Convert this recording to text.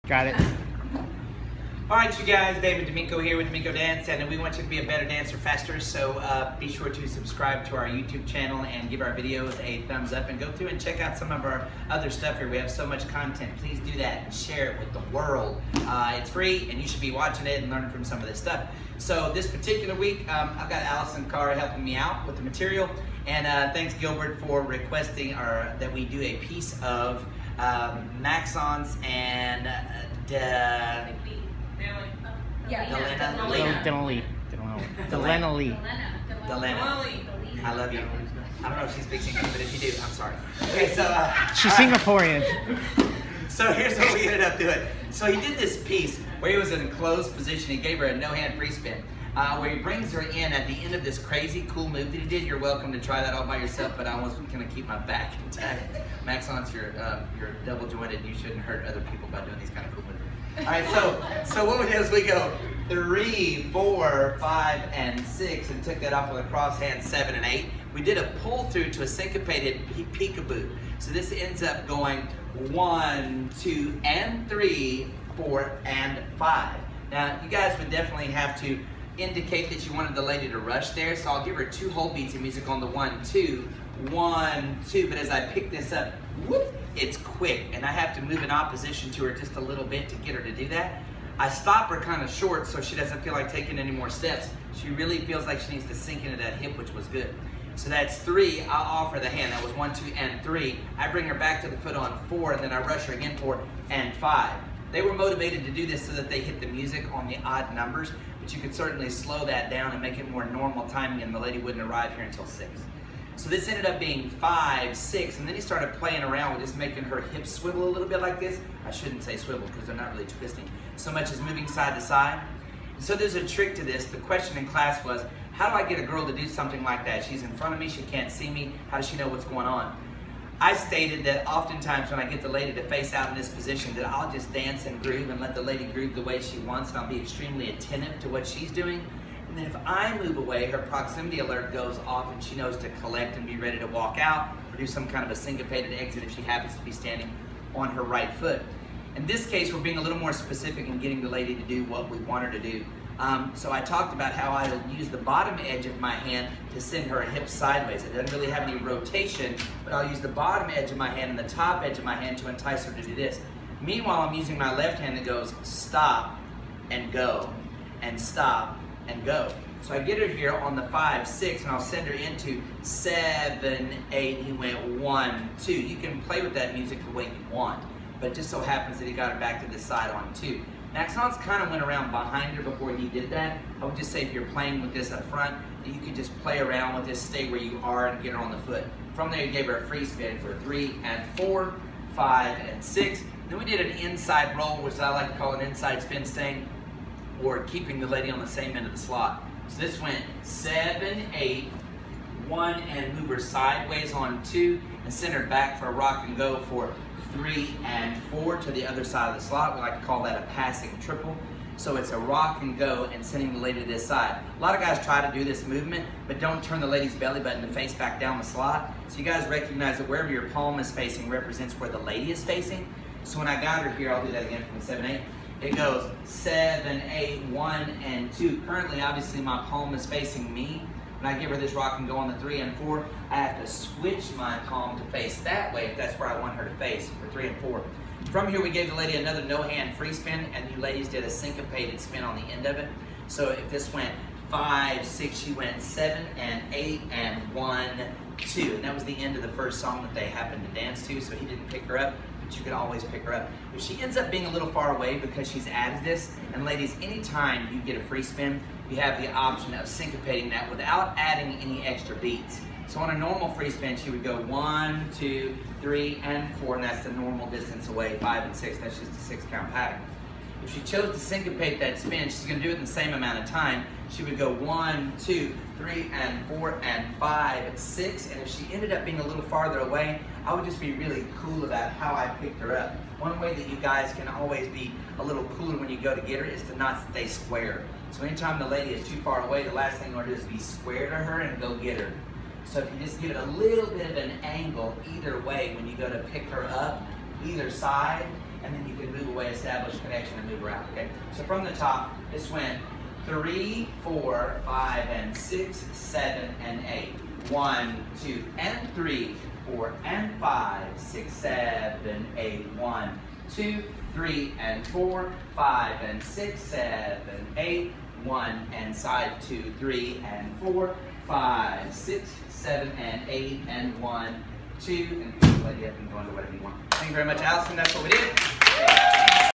Got it. All right, you guys, David D'Amico here with D'Amico Dance, and we want you to be a better dancer faster, so be sure to subscribe to our YouTube channel and give our videos a thumbs up, and go through and check out some of our other stuff here. We have so much content. Please do that and share it with the world. It's free, and you should be watching it and learning from some of this stuff. So this particular week, I've got Allison Carr helping me out with the material, and thanks Gilbert for requesting that we do a piece of Maxons and Delena. I love you. I don't know if she speaks English, but if you do, I'm sorry. Okay, so she's Singaporean. So here's what we ended up doing. So he did this piece where he was in a closed position. He gave her a no-hand free spin, where he brings her in at the end of this crazy cool move that he did. You're welcome to try that all by yourself, but I was going to keep my back intact. Maxons, you're double jointed. You shouldn't hurt other people by doing these kind of cool moves. All right, so what we did is we go 3, 4, 5, and 6, and took that off with a cross hand 7 and 8. We did a pull through to a syncopated peekaboo. So this ends up going 1, 2, and 3, 4, and 5. Now you guys would definitely have to indicate that you wanted the lady to rush there. So I'll give her 2 whole beats of music on the 1, 2, 1, 2. But as I pick this up, whoop, it's quick, and I have to move in opposition to her just a little bit to get her to do that. I stop her kind of short so she doesn't feel like taking any more steps. She really feels like she needs to sink into that hip, which was good. So that's 3. I'll offer the hand. That was 1, 2, and 3. I bring her back to the foot on 4, and then I rush her again 4 and 5. They were motivated to do this so that they hit the music on the odd numbers, but you could certainly slow that down and make it more normal timing, and the lady wouldn't arrive here until 6. So this ended up being 5, 6, and then he started playing around with just making her hips swivel a little bit like this. I shouldn't say swivel because they're not really twisting so much as moving side to side. So there's a trick to this. The question in class was, how do I get a girl to do something like that? She's in front of me, she can't see me, how does she know what's going on? I stated that oftentimes when I get the lady to face out in this position, that I'll just dance and groove and let the lady groove the way she wants, and I'll be extremely attentive to what she's doing. And then if I move away, her proximity alert goes off and she knows to collect and be ready to walk out or do some kind of a syncopated exit if she happens to be standing on her right foot. In this case, we're being a little more specific in getting the lady to do what we want her to do. So I talked about how I'll use the bottom edge of my hand to send her hips sideways. It doesn't really have any rotation, but I'll use the bottom edge of my hand and the top edge of my hand to entice her to do this. Meanwhile, I'm using my left hand that goes stop and go, and stop and go. So I get her here on the 5, 6, and I'll send her into 7, 8. He went 1, 2. You can play with that music the way you want, but it just so happens that he got her back to this side on 2. Maxons kind of went around behind her before he did that. I would just say if you're playing with this up front, you could just play around with this, stay where you are, and get her on the foot. From there, you gave her a free spin for 3 and 4, 5 and 6. Then we did an inside roll, which I like to call an inside spin staying, or keeping the lady on the same end of the slot. So this went 7, 8, 1, and move her sideways on 2, and send her back for a rock and go for 3 and 4 to the other side of the slot. We like to call that a passing triple. So it's a rock and go and sending the lady to this side. A lot of guys try to do this movement, but don't turn the lady's belly button to face back down the slot. So you guys recognize that wherever your palm is facing represents where the lady is facing. So when I got her here, I'll do that again from 7, 8. It goes 7, 8, 1, and 2. Currently, obviously, my palm is facing me. When I give her this rock and go on the 3 and 4, I have to switch my palm to face that way if that's where I want her to face for 3 and 4. From here, we gave the lady another no-hand free spin, and you ladies did a syncopated spin on the end of it. So if this went 5, 6, she went 7 and 8 and 1, 2. And that was the end of the first song that they happened to dance to, so he didn't pick her up. But you can always pick her up. If she ends up being a little far away because she's added this, and ladies, anytime you get a free spin, you have the option of syncopating that without adding any extra beats. So on a normal free spin, she would go 1, 2, 3, and 4, and that's the normal distance away. 5 and 6, that's just a 6-count pattern. If she chose to syncopate that spin, she's going to do it in the same amount of time. She would go 1, 2, 3, and 4, and 5, 6. And if she ended up being a little farther away, I would just be really cool about how I picked her up. One way that you guys can always be a little cooler when you go to get her is to not stay square. So anytime the lady is too far away, the last thing you want to do is be square to her and go get her. So if you just give it a little bit of an angle either way when you go to pick her up, either side, and then you can move away, establish connection, and move around, okay? So from the top, this went 3, 4, 5, and 6, 7, and 8. 1, 2, and 3, 4, and 5, 6, 7, 8. 1, 2, 3, and 4, 5, and 6, 7, 8. 1, and side 2, 3, and 4, 5, 6, 7, and 8, and 1, 2, and let you up and go into whatever you want. Thank you very much, Allison. That's what we did.